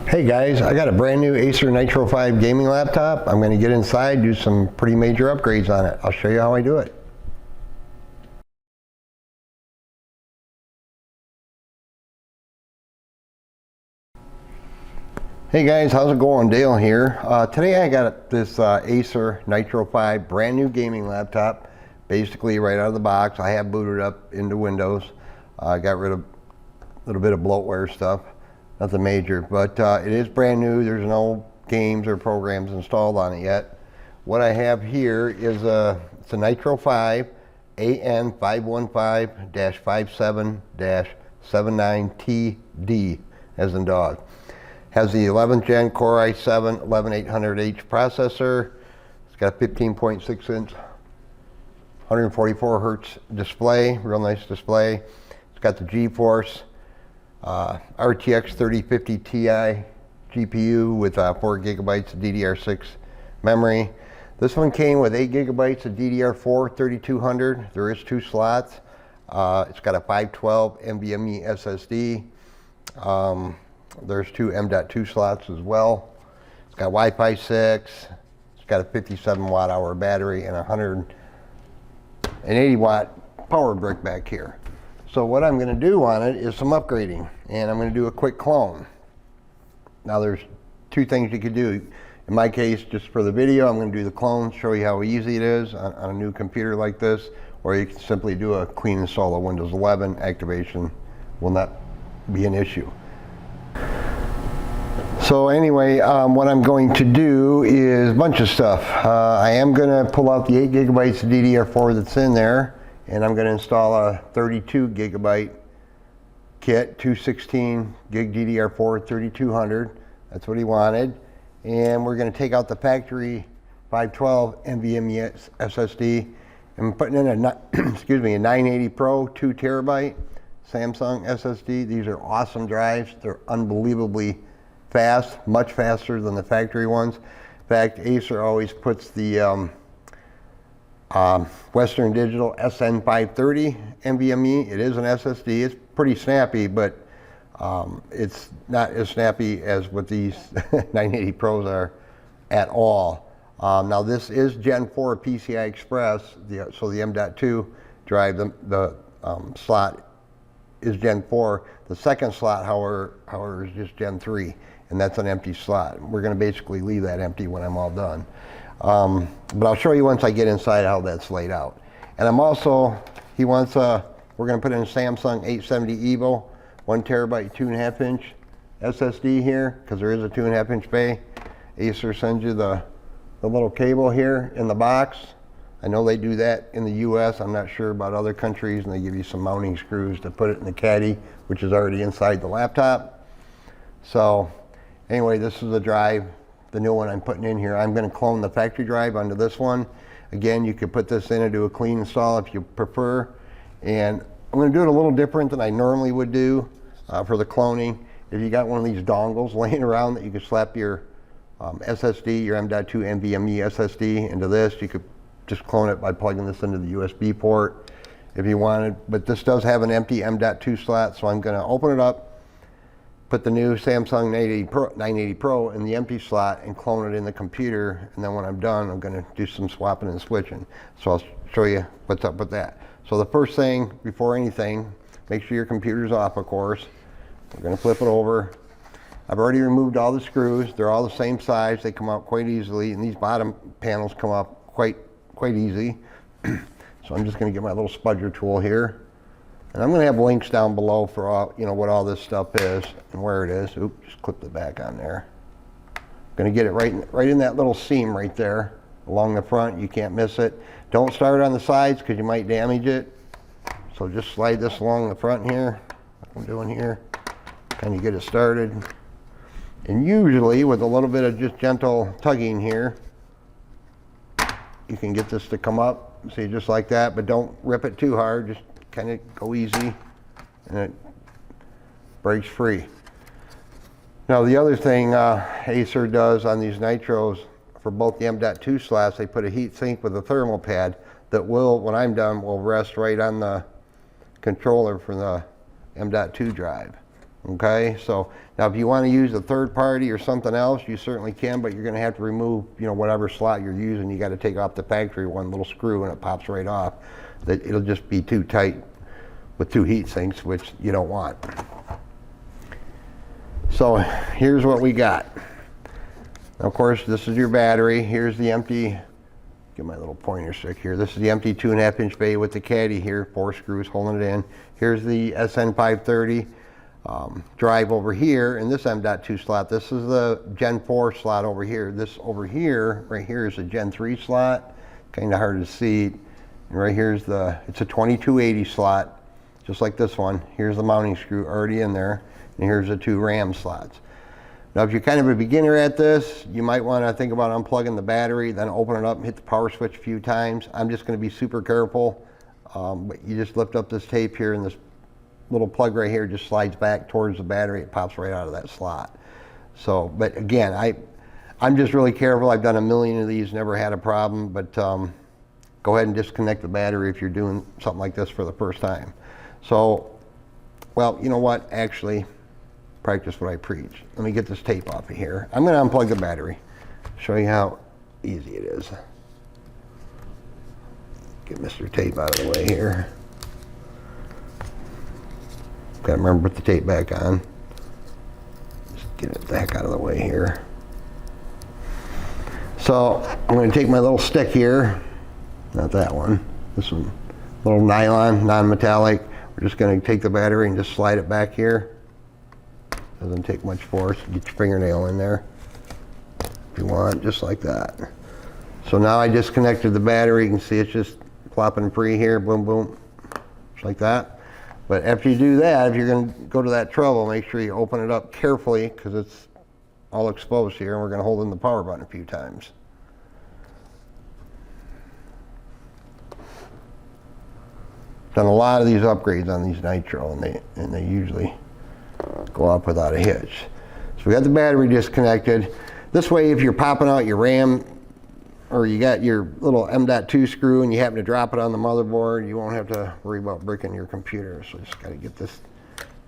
Hey guys, I got a brand new Acer Nitro 5 gaming laptop. I'm going to get inside, do some pretty major upgrades on it. I'll show you how I do it. Hey guys, how's it going? Dale here. Today I got this Acer Nitro 5 brand new gaming laptop, basically right out of the box. I have booted up into Windows. I got rid of a little bit of bloatware stuff. Nothing major, but it is brand new. There's no games or programs installed on it yet. What I have here is it's a Nitro 5 AN515-57-79TD as in dog. Has the 11th gen Core i7 11800H processor. It's got a 15.6 inch 144 hertz display, real nice display. It's got the GeForce RTX 3050 Ti GPU with 4 gigabytes of DDR6 memory. This one came with 8 gigabytes of DDR4 3200. There is 2 slots. It's got a 512 NVMe SSD. There's 2 M.2 slots as well. It's got Wi-Fi 6. It's got a 57 watt hour battery and a 180 watt power brick back here. So what I'm going to do on it is some upgrading, and I'm going to do a quick clone. Now there's 2 things you could do. In my case, just for the video, I'm going to do the clone, show you how easy it is on a new computer like this, or you can simply do a clean install of Windows 11. Activation will not be an issue. So anyway, what I'm going to do is a bunch of stuff. I am going to pull out the 8 gigabytes of DDR4 that's in there, and I'm going to install a 32 gigabyte kit, 216 gig DDR4 3200. That's what he wanted. And we're going to take out the factory 512 NVMe SSD. I'm putting in a, excuse me, a 980 Pro 2 terabyte Samsung SSD. These are awesome drives. They're unbelievably fast, much faster than the factory ones. In fact, Acer always puts the Western Digital SN530 NVMe. It is an SSD. It's pretty snappy, but it's not as snappy as what these 980 Pros are at all. Now this is Gen 4 PCI Express, so the M.2 drive, the slot is Gen 4. The second slot, however, is just Gen 3, and that's an empty slot. We're going to basically leave that empty when I'm all done. But I'll show you once I get inside how that's laid out. And I'm also, he wants we're going to put in a Samsung 870 EVO 1 terabyte 2.5 inch SSD here, because there is a 2.5 inch bay. Acer sends you the little cable here in the box. I know they do that in the US. I'm not sure about other countries, and they give you some mounting screws to put it in the caddy, which is already inside the laptop. So anyway, this is the drive, the new one I'm putting in here. I'm going to clone the factory drive onto this one. Again, you could put this in and do a clean install if you prefer. And I'm going to do it a little different than I normally would do for the cloning. If you got one of these dongles laying around that you could slap your SSD, your M.2 NVMe SSD into this, you could just clone it by plugging this into the USB port if you wanted. But this does have an empty M.2 slot, so I'm going to open it up, put the new Samsung 980 Pro in the empty slot and clone it in the computer, and then when I'm done, I'm going to do some swapping and switching. So I'll show you what's up with that. So the first thing, before anything, make sure your computer's off, of course. We're going to flip it over. I've already removed all the screws. They're all the same size. They come out quite easily, and these bottom panels come up quite easy. So I'm just going to get my little spudger tool here. And I'm going to have links down below for all, what all this stuff is and where it is. Oops, just clip the back on there. Going to get it right in that little seam right there along the front. You can't miss it. Don't start on the sides because you might damage it. So just slide this along the front here, like I'm doing here. Kind of get it started. And usually with a little bit of just gentle tugging here, you can get this to come up, see, just like that, but don't rip it too hard. Just kind of go easy and it breaks free. Now the other thing Acer does on these Nitros, for both the M.2 slots, they put a heat sink with a thermal pad that will, when I'm done, will rest right on the controller for the M.2 drive. Okay, so now if you want to use a third party or something else, you certainly can, but you're going to have to remove, whatever slot you're using. You got to take off the factory one little screw and it pops right off. That it'll just be too tight with two heat sinks, which you don't want. So here's what we got. Now, of course, this is your battery. Here's the empty, get my little pointer stick here. This is the empty 2.5-inch bay with the caddy here, 4 screws holding it in. Here's the SN530 drive over here in this M.2 slot. This is the Gen 4 slot over here. This over here, right here, is a Gen 3 slot. Kind of hard to see. And right here's it's a 2280 slot, just like this one. Here's the mounting screw already in there. And here's the 2 RAM slots. Now, if you're kind of a beginner at this, you might want to think about unplugging the battery, then open it up and hit the power switch a few times. I'm just going to be super careful. But you just lift up this tape here, and this little plug right here just slides back towards the battery. It pops right out of that slot. So, but again, I'm just really careful. I've done a million of these, never had a problem. But go ahead and disconnect the battery if you're doing something like this for the first time. So, well, you know what? Actually, practice what I preach. Let me get this tape off of here. I'm going to unplug the battery. Show you how easy it is. Get Mr. Tape out of the way here. Got to remember to put the tape back on. Just get it back out of the way here. So I'm going to take my little stick here. Not that one. This one. Little nylon, non-metallic. We're just going to take the battery and just slide it back here. Doesn't take much force. Get your fingernail in there if you want, just like that. So now I disconnected the battery. You can see it's just plopping free here. Boom, boom. Just like that. But after you do that, if you're going to go to that trouble, make sure you open it up carefully because it's all exposed here, and we're going to hold in the power button a few times. Done a lot of these upgrades on these Nitro, and they usually go up without a hitch. So we got the battery disconnected. This way, if you're popping out your RAM, or you got your little M.2 screw and you happen to drop it on the motherboard, you won't have to worry about breaking your computer. So just got to get this,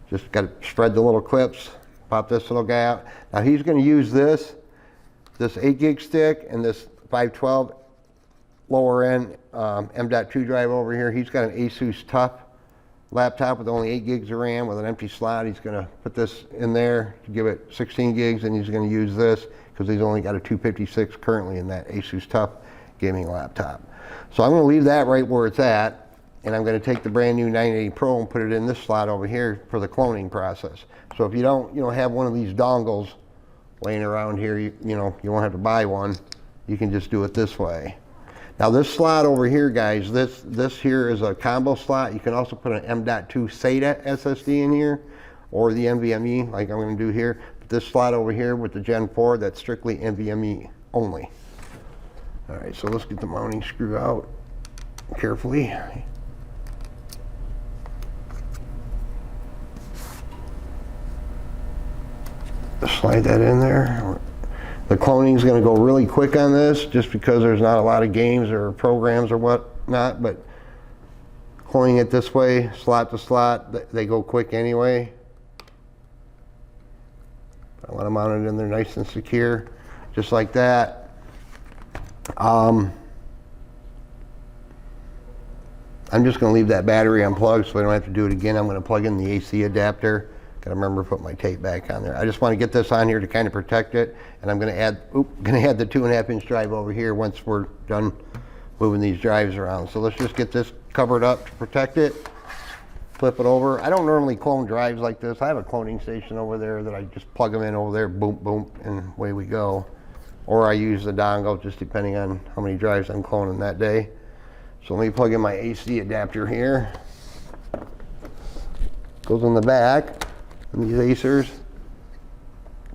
just got to spread the little clips, pop this little guy out. Now he's going to use this 8 gig stick and this 512 lower end M.2 drive over here. He's got an Asus Tough laptop with only 8 gigs of RAM with an empty slot. He's going to put this in there to give it 16 gigs, and he's going to use this because he's only got a 256 currently in that Asus Tough gaming laptop. So I'm going to leave that right where it's at, and I'm going to take the brand new 980 Pro and put it in this slot over here for the cloning process. So if you don't have one of these dongles laying around here, you won't have to buy one. You can just do it this way. Now this slot over here, guys, this here is a combo slot. You can also put an M.2 SATA SSD in here, or the NVMe like I'm going to do here. But this slot over here with the Gen 4, that's strictly NVMe only. All right, so let's get the mounting screw out carefully. Slide that in there. The cloning is going to go really quick on this just because there's not a lot of games or programs or whatnot, but cloning it this way, slot to slot, they go quick anyway. I want to mount it in there nice and secure, just like that. I'm just going to leave that battery unplugged so I don't have to do it again. I'm going to plug in the AC adapter. Got to remember to put my tape back on there. I just want to get this on here to kind of protect it, and I'm going to add the 2.5-inch drive over here once we're done moving these drives around. So let's just get this covered up to protect it. Flip it over. I don't normally clone drives like this. I have a cloning station over there that I just plug them in over there, boom, boom, and away we go. Or I use the dongle, just depending on how many drives I'm cloning that day. So let me plug in my AC adapter here. Goes in the back. And these Acers,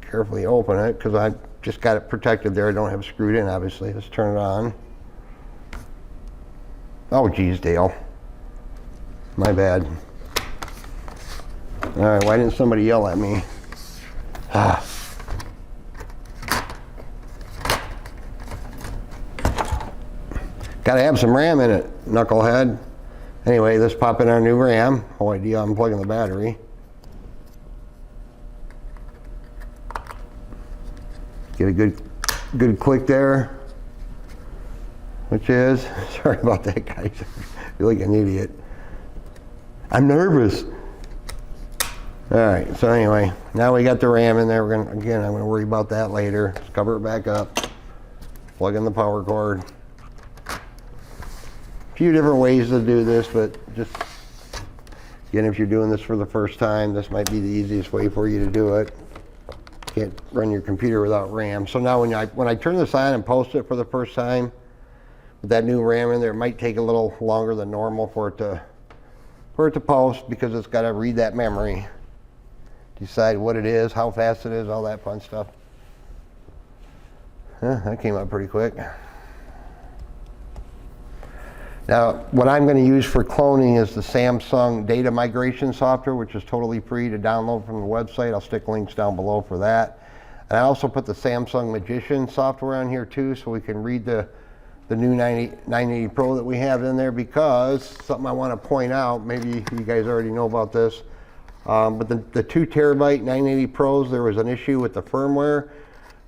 carefully open it because I just got it protected there. I don't have it screwed in, obviously. Let's turn it on. Oh, geez, Dale. My bad. All right, why didn't somebody yell at me? Got to have some RAM in it, knucklehead. Anyway, let's pop in our new RAM. Whole idea, I'm plugging the battery. Get a good click there, which is, sorry about that, guys. I feel like an idiot. I'm nervous. All right, so anyway, now we got the RAM in there. I'm gonna worry about that later. Let's cover it back up. Plug in the power cord. A few different ways to do this, but just, again, if you're doing this for the first time, this might be the easiest way for you to do it. Can't run your computer without RAM. So now when I turn this on and post it for the first time, with that new RAM in there, it might take a little longer than normal for it to post, because it's got to read that memory, decide what it is, how fast it is, all that fun stuff. That came up pretty quick. Now, what I'm going to use for cloning is the Samsung data migration software, which is totally free to download from the website. I'll stick links down below for that. And I also put the Samsung Magician software on here too, so we can read the new 980 Pro that we have in there, because something I want to point out, maybe you guys already know about this, but the 2 terabyte 980 Pros, there was an issue with the firmware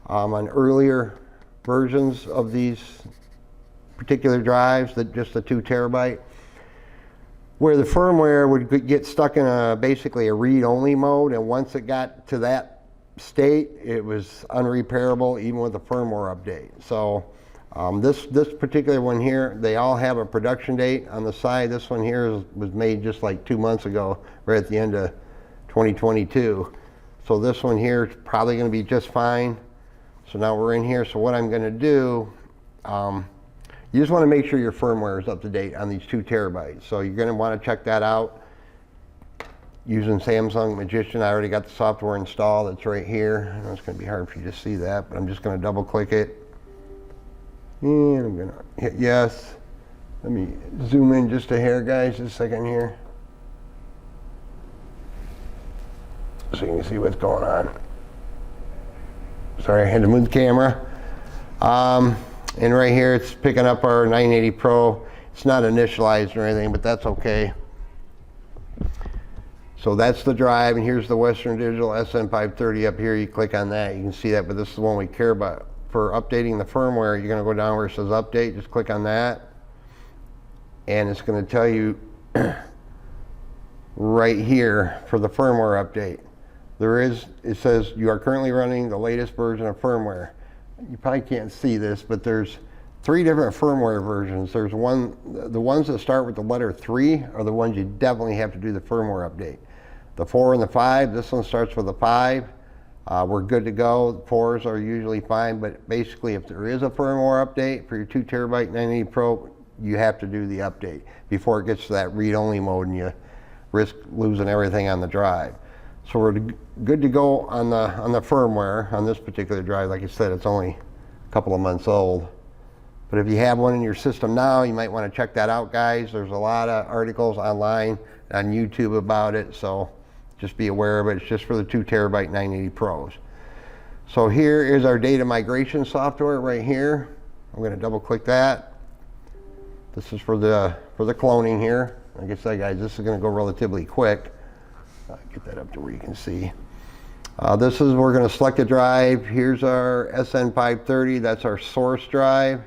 on earlier versions of these particular drives, that just the 2 terabyte, where the firmware would get stuck in basically a read-only mode, and once it got to that state, it was unrepairable even with a firmware update. So this particular one here, they all have a production date on the side. This one here was made just like 2 months ago, right at the end of 2022. So this one here is probably going to be just fine. So now we're in here. So what I'm going to do, you just want to make sure your firmware is up to date on these 2 terabytes. So you're going to want to check that out using Samsung Magician. I already got the software installed. It's right here. I know it's going to be hard for you to see that, but I'm just going to double click it. And I'm going to hit yes. Let me zoom in just a hair, guys, just a second here, so you can see what's going on. Sorry, I had to move the camera. And right here, it's picking up our 980 Pro. It's not initialized or anything, but that's okay. So that's the drive, and here's the Western Digital SN530 up here. You click on that, you can see that, but this is the one we care about. For updating the firmware, you're going to go down where it says update, just click on that, and it's going to tell you right here for the firmware update. It says you are currently running the latest version of firmware. You probably can't see this, but there's 3 different firmware versions. There's the ones that start with the letter 3 are the ones you definitely have to do the firmware update. The 4 and the 5, this one starts with a 5. We're good to go. The 4s are usually fine, but basically if there is a firmware update for your 2 terabyte 980 Pro, you have to do the update before it gets to that read-only mode and you risk losing everything on the drive. So we're good to go on the firmware on this particular drive. Like I said, it's only a couple of months old. But if you have one in your system now, you might want to check that out, guys. There's a lot of articles online on YouTube about it, so just be aware of it. It's just for the 2 terabyte 980 Pros. So here is our data migration software right here. I'm going to double click that. This is for the cloning here. Like I said, guys, this is going to go relatively quick. Get that up to where you can see. We're going to select a drive. Here's our SN530. That's our source drive.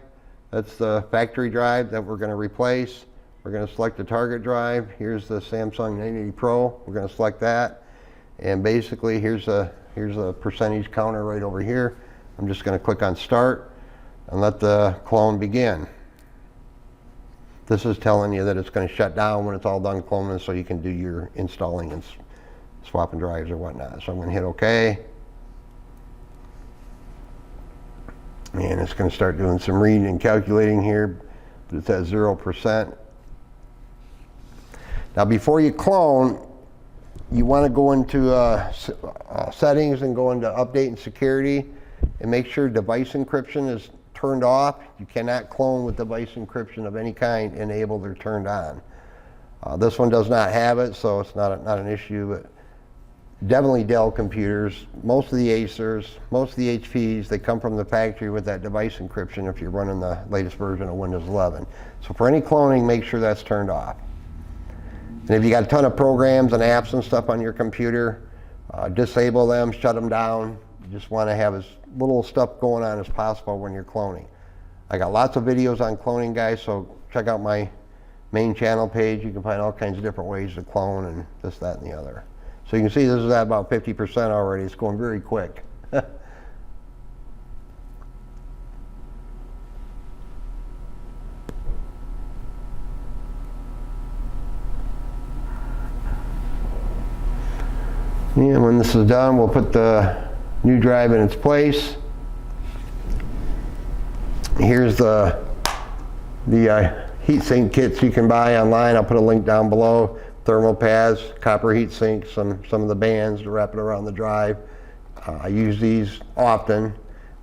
That's the factory drive that we're going to replace. We're going to select the target drive. Here's the Samsung 980 Pro. We're going to select that. And basically, here's a percentage counter right over here. I'm just going to click on start and let the clone begin. This is telling you that it's going to shut down when it's all done cloning, so you can do your installing and swapping drives or whatnot. So I'm going to hit OK. And it's going to start doing some reading and calculating here, but it's at 0%. Now before you clone, you want to go into settings and go into update and security and make sure device encryption is turned off. You cannot clone with device encryption of any kind enabled or turned on. This one does not have it, so it's not an issue, but definitely Dell computers, most of the Acers, most of the HPs, they come from the factory with that device encryption if you're running the latest version of Windows 11. So for any cloning, make sure that's turned off. And if you got a ton of programs and apps and stuff on your computer, disable them, shut them down, You just want to have as little stuff going on as possible when you're cloning. I got lots of videos on cloning, guys, so check out my main channel page. You can find all kinds of different ways to clone and this, that, and the other. So you can see this is at about 50% already. It's going very quick. And when this is done, we'll put the new drive in its place. Here's the heatsink kits you can buy online. I'll put a link down below. Thermal pads, copper heat sinks, some of the bands to wrap it around the drive. I use these often,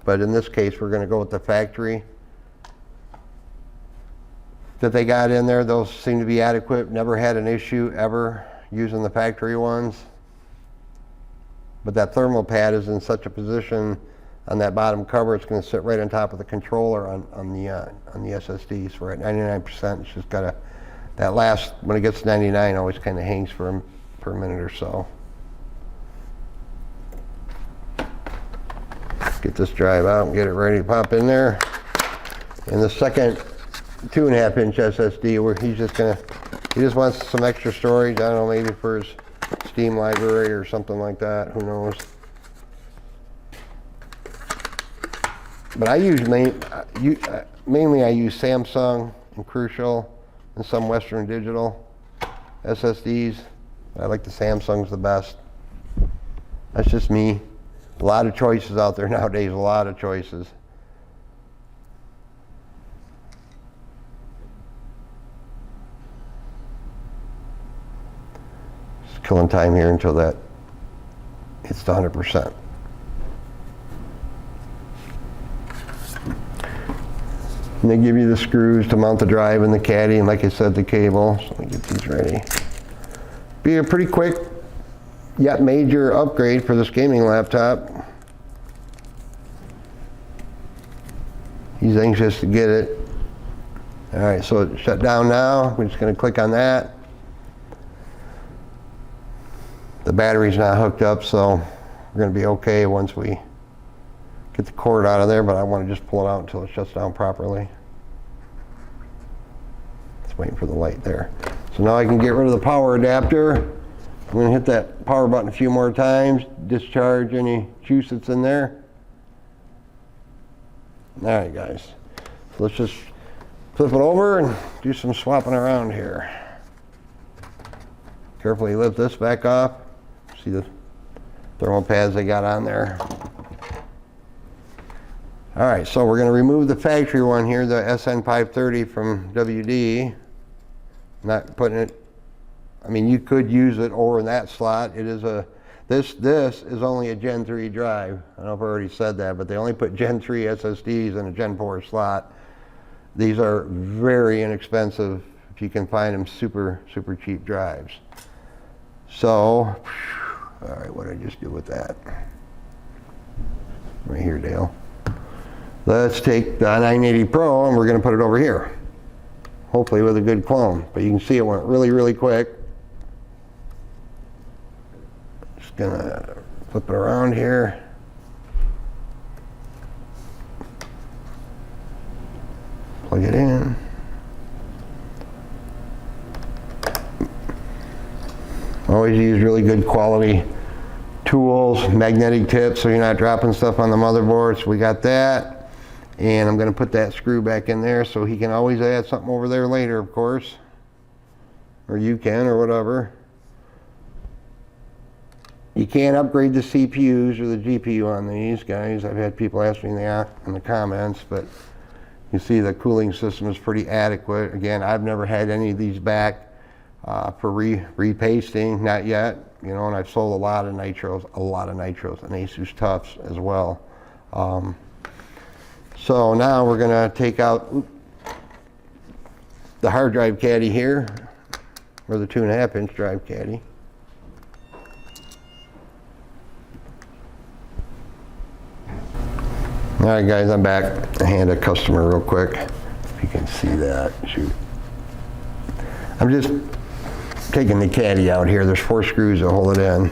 but in this case we're going to go with the factory that they got in there. Those seem to be adequate. Never had an issue ever using the factory ones. But that thermal pad is in such a position on that bottom cover, it's going to sit right on top of the controller on the SSDs. So we're at 99%. It's just got to, that last, when it gets to 99, always kind of hangs for a minute or so. Get this drive out and get it ready to pop in there. And the second 2.5-inch SSD, where he just wants some extra storage. I don't know, maybe for his Steam library or something like that. Who knows? But I use mainly I use Samsung and Crucial and some Western Digital SSDs. I like the Samsung's the best. That's just me. A lot of choices out there nowadays, a lot of choices. Just killing time here until that hits to 100%. And they give you the screws to mount the drive and the caddy, and like I said, the cable. So let me get these ready. Be a pretty quick yet major upgrade for this gaming laptop. He's anxious to get it. All right, so it's shut down now. We're just going to click on that. The battery's not hooked up, so we're going to be okay once we get the cord out of there, but I want to just pull it out until it shuts down properly. Just waiting for the light there. So now I can get rid of the power adapter. I'm going to hit that power button a few more times, discharge any juice that's in there. All right, guys. So let's just flip it over and do some swapping around here. Carefully lift this back off. See the thermal pads they got on there. All right, so we're going to remove the factory one here, the SN530 from WD. Not putting it, I mean, you could use it over in that slot. It is a, this is only a Gen 3 drive. I don't know if I already said that, but they only put Gen 3 SSDs in a Gen 4 slot. These are very inexpensive if you can find them super cheap drives. So, all right, what did I just do with that? Right here, Dale. Let's take the 980 Pro and we're going to put it over here. Hopefully with a good clone. But you can see it went really quick. Just going to flip it around here. Plug it in. Always use really good quality tools, magnetic tips, so you're not dropping stuff on the motherboard. So we got that. And I'm going to put that screw back in there so he can always add something over there later, of course. Or you can, or whatever. You can't upgrade the CPUs or the GPU on these, guys. I've had people ask me that in the comments, but you see the cooling system is pretty adequate. Again, I've never had any of these back for repasting, not yet. You know, and I've sold a lot of nitros, and Asus Toughs as well. So now we're going to take out the hard drive caddy here, or the 2.5-inch drive caddy. All right, guys, I'm back. I hand a customer real quick. If you can see that, shoot. I'm just taking the caddy out here. There's 4 screws that hold it in.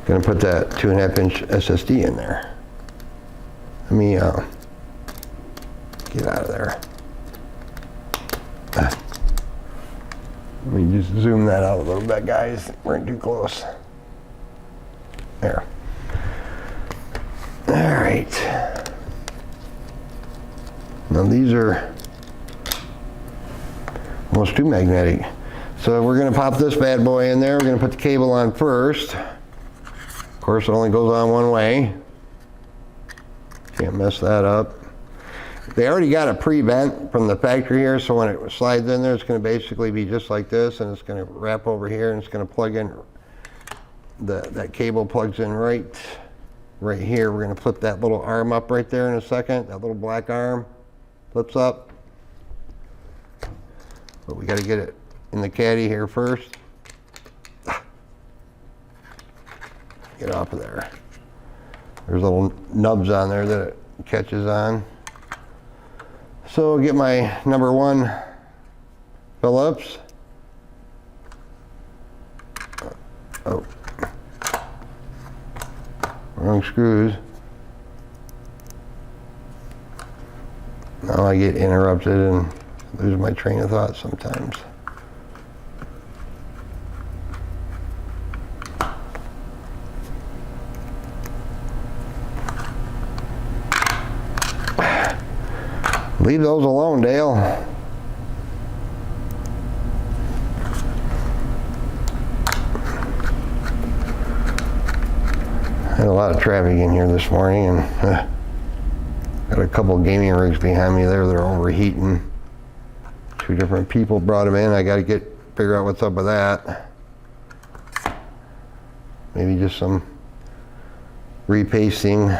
Gonna put that 2.5-inch SSD in there. Let me get out of there. Let me just zoom that out a little bit, guys. We're too close. There. All right. Now these are almost too magnetic. So we're gonna pop this bad boy in there. We're gonna put the cable on first. Of course, it only goes on one way. Can't mess that up. They already got a pre-vent from the factory here, so when it slides in there, it's gonna basically be just like this, and it's gonna wrap over here, and it's gonna plug in, that cable plugs in right here. We're gonna flip that little arm up right there in a second. That little black arm flips up. But we gotta get it in the caddy here first. Get off of there. There's little nubs on there that it catches on. So get my number 1 Phillips. Oh, wrong screws. Now I get interrupted and lose my train of thought sometimes. Leave those alone, Dale. Had a lot of traffic in here this morning, and got a couple of gaming rigs behind me there. They're overheating. 2 different people brought them in. I got to figure out what's up with that. Maybe just some repasting,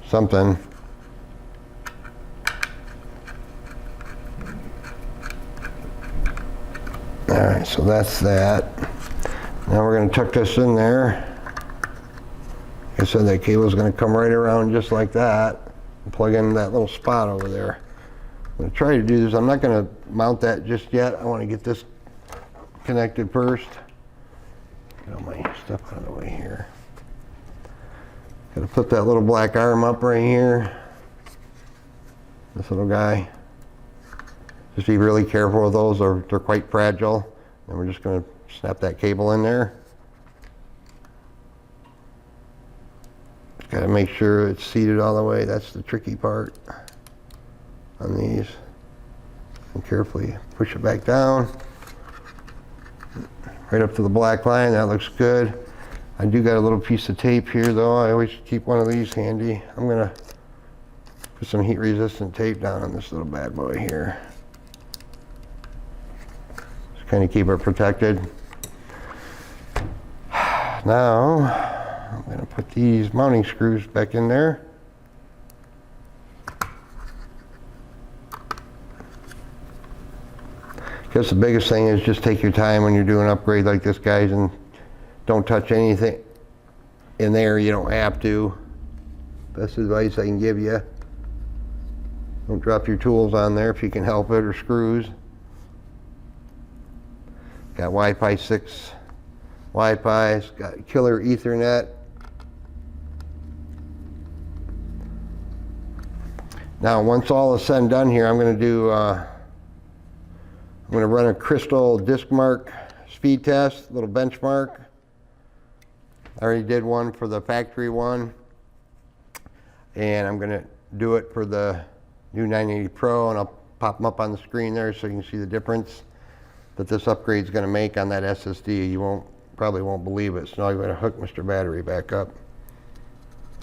something. Alright, so that's that. Now we're going to tuck this in there. Like I said, that cable is going to come right around just like that and plug in that little spot over there. I'm going to try to do this. I'm not going to mount that just yet. I want to get this connected first. Get all my stuff out of the way here. Got to put that little black arm up right here. This little guy. Just be really careful with those. They're quite fragile. And we're just going to snap that cable in there. Got to make sure it's seated all the way. That's the tricky part on these. And carefully push it back down. Right up to the black line. That looks good. I do got a little piece of tape here though. I always keep one of these handy. I'm going to put some heat resistant tape down on this little bad boy here. Just kind of keep it protected. Now I'm going to put these mounting screws back in there. I guess the biggest thing is just take your time when you're doing an upgrade like this, guys, and don't touch anything in there you don't have to. Best advice I can give you. Don't drop your tools on there if you can help it, or screws. Got Wi-Fi 6 Wi-Fi, it's got killer Ethernet. Now once all is said and done here, I'm going to run a crystal disk mark speed test, little benchmark. I already did one for the factory one, and I'm going to do it for the new 980 Pro, and I'll pop them up on the screen there so you can see the difference that this upgrade is going to make on that SSD. You probably won't believe it. So now I'm going to hook Mr. Battery back up.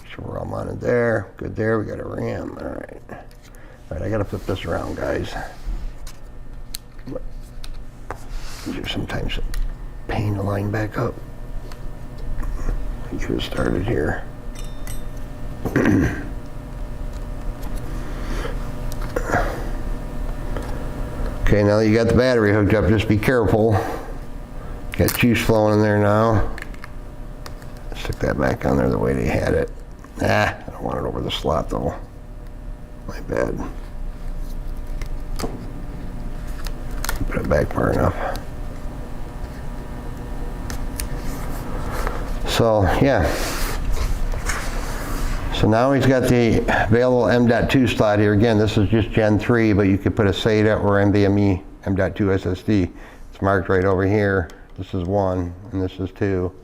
Make sure we're all mounted there. Good there. We got a RAM. All right. All right. I got to flip this around, guys. These are sometimes a pain to line back up. Get it started here. Okay, now that you got the battery hooked up, just be careful. Got juice flowing in there now. Stick that back on there the way they had it. I don't want it over the slot though. My bad. Put it back far enough. So yeah. So now he's got the available M.2 slot here. Again, this is just Gen 3, but you could put a SATA or NVMe M.2 SSD. It's marked right over here. This is 1 and this is 2.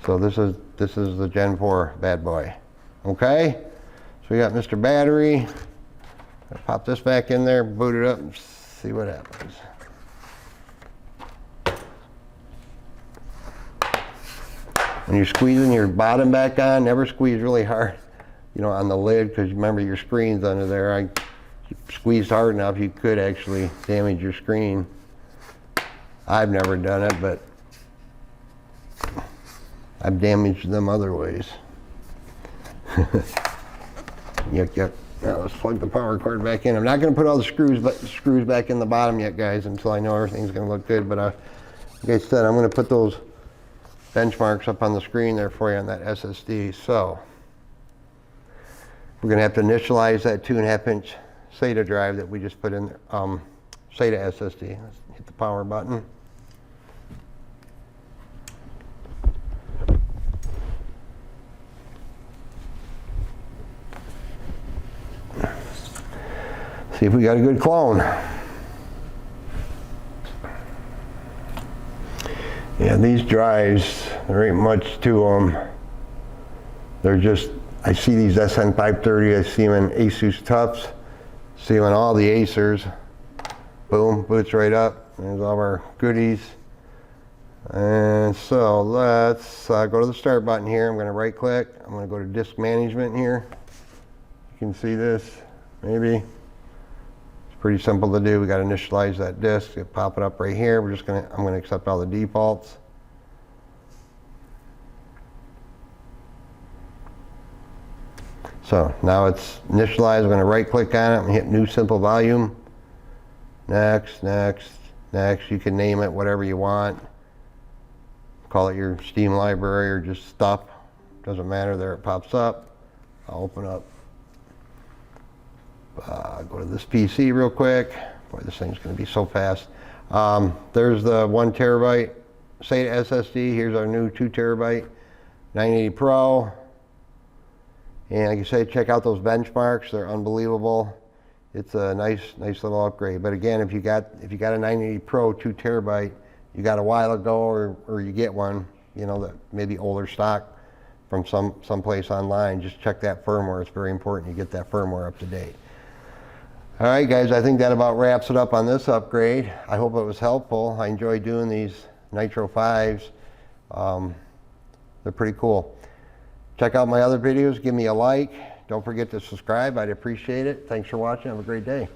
So this is the Gen 4 bad boy. Okay? So we got Mr. Battery. I'll pop this back in there, boot it up, and see what happens. When you're squeezing your bottom back on, never squeeze really hard, you know, on the lid, because remember your screen's under there. I squeezed hard enough, you could actually damage your screen. I've never done it, but I've damaged them other ways. Yuck. Now let's plug the power cord back in. I'm not going to put all the screws back in the bottom yet, guys, until I know everything's going to look good. But like I said, I'm going to put those benchmarks up on the screen there for you on that SSD. So we're going to have to initialize that 2.5-inch SATA drive that we just put in there, SATA SSD. Let's hit the power button. See if we got a good clone. Yeah, these drives, there ain't much to them. They're just, I see these SN530, I see them in Asus Tufts, see them in all the Acers. Boom, boots right up. There's all of our goodies. And so let's go to the start button here. I'm going to right click. I'm going to go to disk management here. You can see this, maybe. Pretty simple to do. We got to initialize that disk. It pop it up right here. I'm going to accept all the defaults. So now it's initialized. I'm going to right click on it and hit new simple volume. Next. You can name it whatever you want. Call it your Steam library or just stuff. Doesn't matter. There it pops up. I'll open up. Go to this PC real quick. Boy, this thing's going to be so fast. There's the 1 terabyte SATA SSD. Here's our new 2 terabyte 980 Pro. And like I say, check out those benchmarks. They're unbelievable. It's a nice little upgrade. But again, if you got a 980 Pro 2 terabyte, you got a while ago, or you get one, you know, that maybe older stock from someplace online, just check that firmware. It's very important you get that firmware up to date. All right, guys, I think that about wraps it up on this upgrade. I hope it was helpful. I enjoy doing these Nitro 5s. They're pretty cool. Check out my other videos. Give me a like. Don't forget to subscribe. I'd appreciate it. Thanks for watching. Have a great day.